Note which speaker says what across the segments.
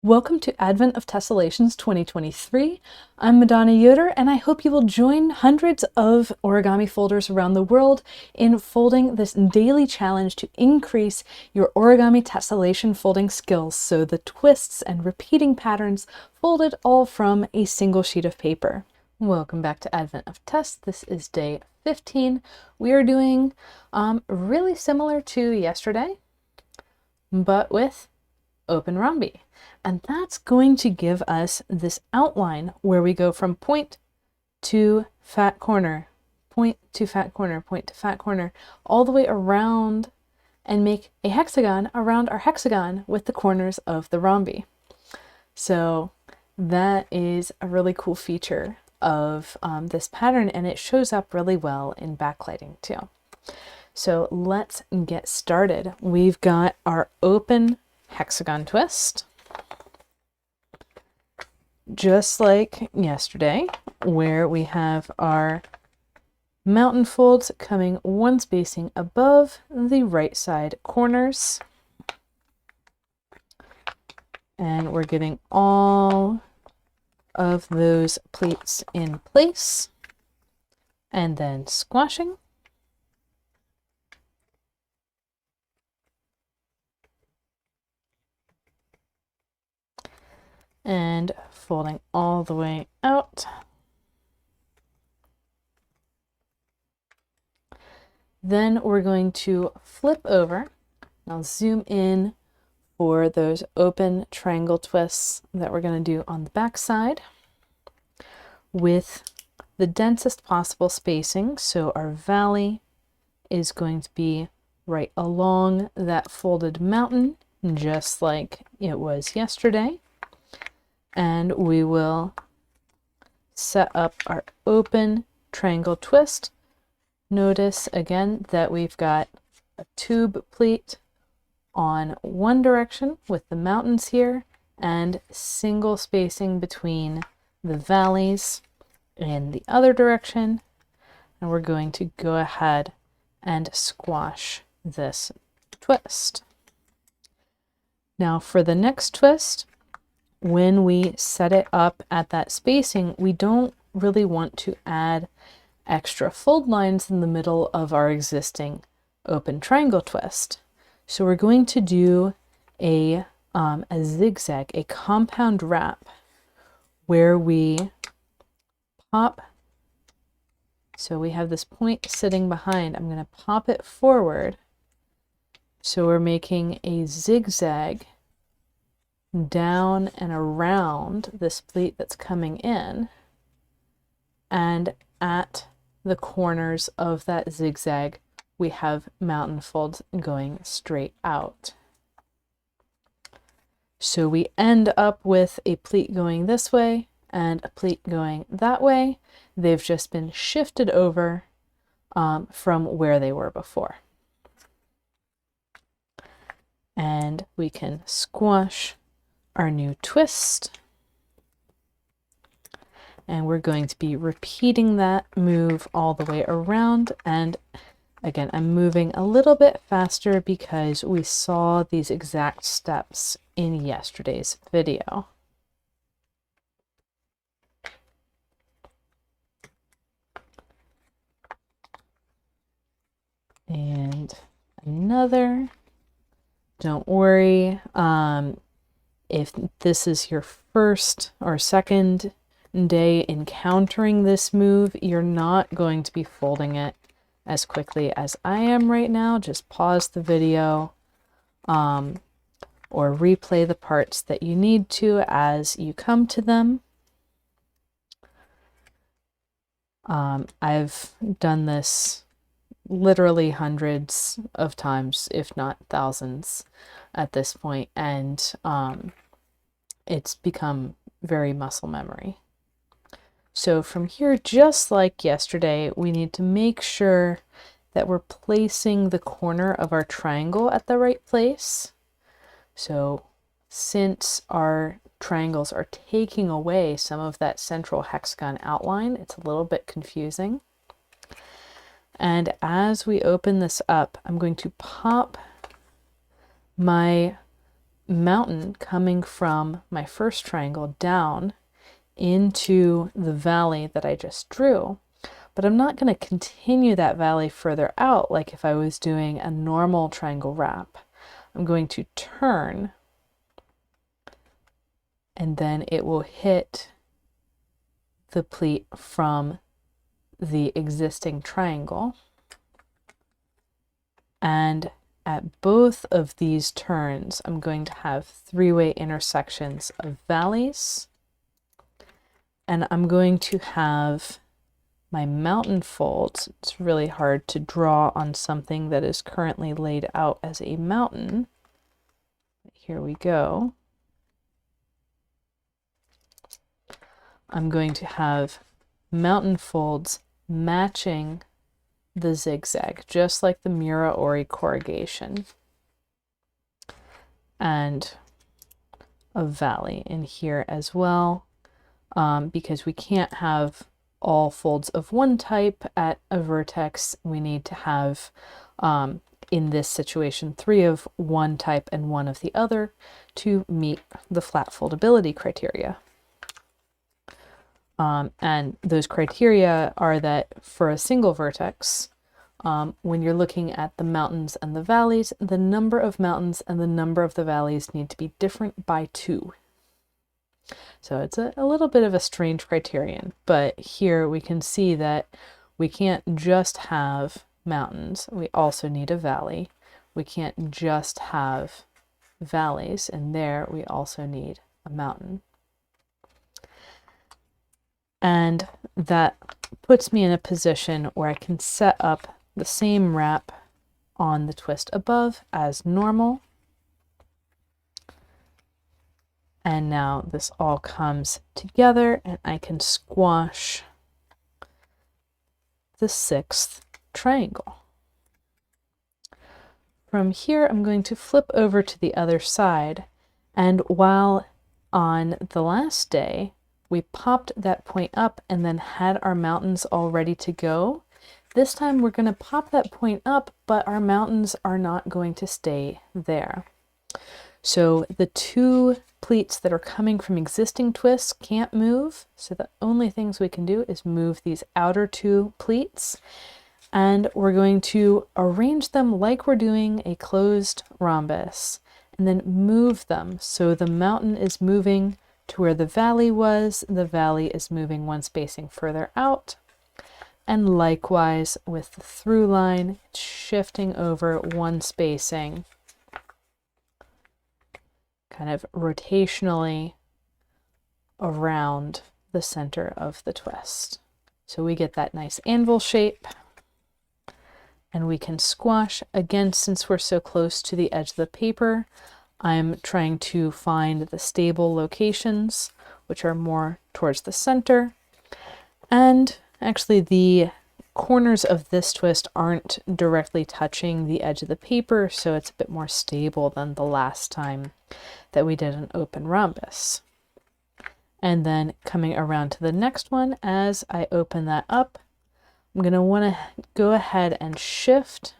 Speaker 1: Welcome to Advent of Tessellations 2023. I'm Madonna Yoder, and I hope you will join hundreds of origami folders around the world in folding this daily challenge to increase your origami tessellation folding skills, so the twists and repeating patterns folded all from a single sheet of paper. Welcome back to Advent of Tess. This is day 15. We are doing really similar to yesterday, but with open rhombi. And that's going to give us this outline where we go from point to fat corner, point to fat corner, point to fat corner, all the way around and make a hexagon around our hexagon with the corners of the rhombi. So that is a really cool feature of this pattern, and it shows up really well in backlighting too. So let's get started. We've got our open hexagon twist, just like yesterday, where we have our mountain folds coming one spacing above the right side corners. And we're getting all of those pleats in place and then squashing. And folding all the way out. Then we're going to flip over. I'll zoom in for those open triangle twists that we're going to do on the back side with the densest possible spacing. So our valley is going to be right along that folded mountain, just like it was yesterday. And we will set up our open triangle twist. Notice again that we've got a tube pleat on one direction with the mountains here and single spacing between the valleys in the other direction. And we're going to go ahead and squash this twist. Now for the next twist, when we set it up at that spacing, we don't really want to add extra fold lines in the middle of our existing open triangle twist. So we're going to do a zigzag, a compound wrap, where we pop. So we have this point sitting behind. I'm going to pop it forward. So we're making a zigzag down and around this pleat that's coming in, and at the corners of that zigzag we have mountain folds going straight out. So we end up with a pleat going this way and a pleat going that way. They've just been shifted over from where they were before. And we can squash our new twist, and we're going to be repeating that move all the way around. And again, I'm moving a little bit faster because we saw these exact steps in yesterday's video. And another, don't worry, if this is your first or second day encountering this move, you're not going to be folding it as quickly as I am right now. Just pause the video or replay the parts that you need to as you come to them. I've done this literally hundreds of times, if not thousands at this point, and it's become very muscle memory. So from here, just like yesterday, we need to make sure that we're placing the corner of our triangle at the right place. So since our triangles are taking away some of that central hexagon outline, it's a little bit confusing. And as we open this up, I'm going to pop my mountain coming from my first triangle down into the valley that I just drew, but I'm not going to continue that valley further out like if I was doing a normal triangle wrap. I'm going to turn, and then it will hit the pleat from the existing triangle. And at both of these turns, I'm going to have three-way intersections of valleys, and I'm going to have my mountain folds. It's really hard to draw on something that is currently laid out as a mountain. Here we go. I'm going to have mountain folds matching the zigzag, just like the Mura-Ori corrugation, and a valley in here as well, because we can't have all folds of one type at a vertex. We need to have, in this situation, 3 of one type and 1 of the other to meet the flat foldability criteria. And those criteria are that for a single vertex, when you're looking at the mountains and the valleys, the number of mountains and the number of the valleys need to be different by 2. So it's a little bit of a strange criterion, but here we can see that we can't just have mountains, we also need a valley. We can't just have valleys, and there we also need a mountain. And that puts me in a position where I can set up the same wrap on the twist above as normal. And now this all comes together and I can squash the 6th triangle. From here, I'm going to flip over to the other side. And while on the last day, we popped that point up and then had our mountains all ready to go, this time we're going to pop that point up, but our mountains are not going to stay there. So the 2 pleats that are coming from existing twists can't move. So the only things we can do is move these outer 2 pleats, and we're going to arrange them like we're doing a closed rhombus, and then move them. So the mountain is moving to where the valley was, the valley is moving 1 spacing further out, and likewise with the through line, it's shifting over 1 spacing, kind of rotationally around the center of the twist. So we get that nice anvil shape, and we can squash. Again, since we're so close to the edge of the paper, I'm trying to find the stable locations, which are more towards the center. And actually the corners of this twist aren't directly touching the edge of the paper, so it's a bit more stable than the last time that we did an open rhombus. And then coming around to the next one, as I open that up, I'm going to want to go ahead and shift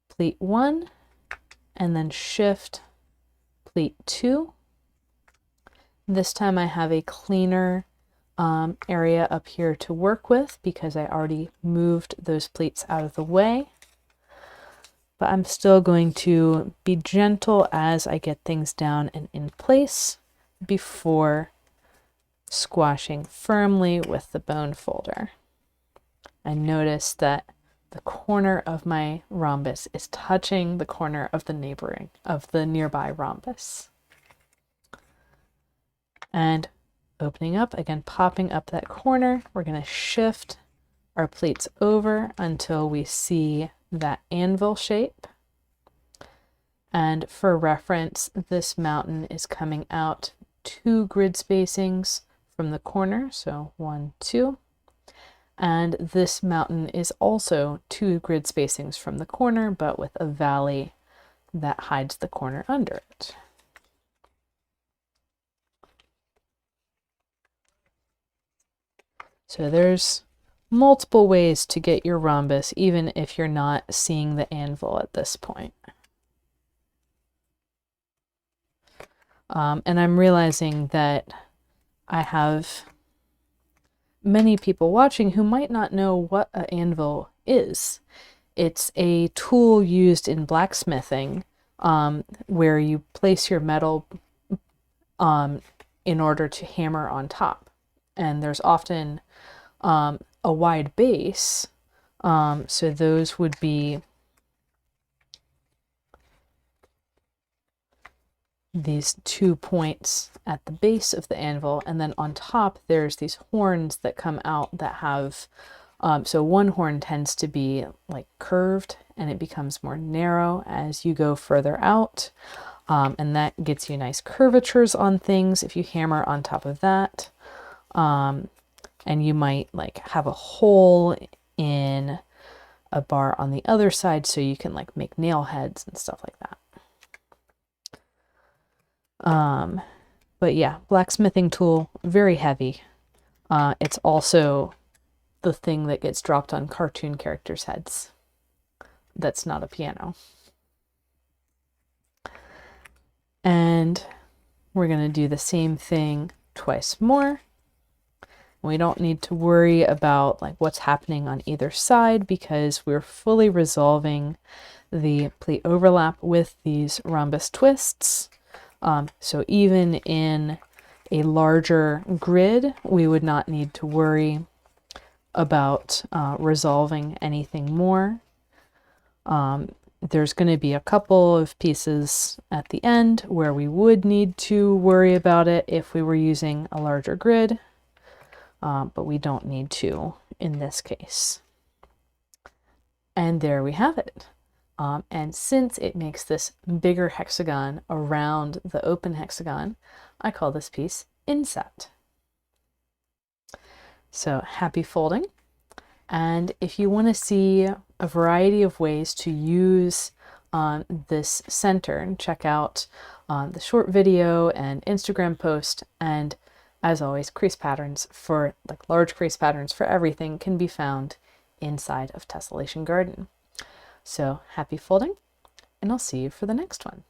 Speaker 1: pleat 1, and then shift pleat 2. This time I have a cleaner area up here to work with because I already moved those pleats out of the way. But I'm still going to be gentle as I get things down and in place before squashing firmly with the bone folder. And notice that the corner of my rhombus is touching the corner of the nearby rhombus. And opening up, again, popping up that corner, we're going to shift our pleats over until we see that anvil shape. And for reference, this mountain is coming out 2 grid spacings from the corner, so 1, 2. And this mountain is also 2 grid spacings from the corner, but with a valley that hides the corner under it. So there's multiple ways to get your rhombus, even if you're not seeing the anvil at this point. And I'm realizing that I have many people watching who might not know what an anvil is. It's a tool used in blacksmithing, where you place your metal in order to hammer on top. And there's often a wide base, so those would be these 2 points at the base of the anvil, and then on top there's these horns that come out that have so one horn tends to be like curved and it becomes more narrow as you go further out, and that gets you nice curvatures on things if you hammer on top of that. And you might like have a hole in a bar on the other side so you can like make nail heads and stuff like that. But yeah, blacksmithing tool, very heavy. It's also the thing that gets dropped on cartoon characters' heads. That's not a piano. And we're going to do the same thing twice more. We don't need to worry about like what's happening on either side because we're fully resolving the pleat overlap with these rhombus twists. So even in a larger grid, we would not need to worry about resolving anything more. There's going to be a couple of pieces at the end where we would need to worry about it if we were using a larger grid, but we don't need to in this case. And there we have it. And since it makes this bigger hexagon around the open hexagon, I call this piece Inset. So happy folding. And if you want to see a variety of ways to use this center, and check out the short video and Instagram post, and as always, crease patterns for like large crease patterns for everything can be found inside of Tessellation Garden. So happy folding, and I'll see you for the next one.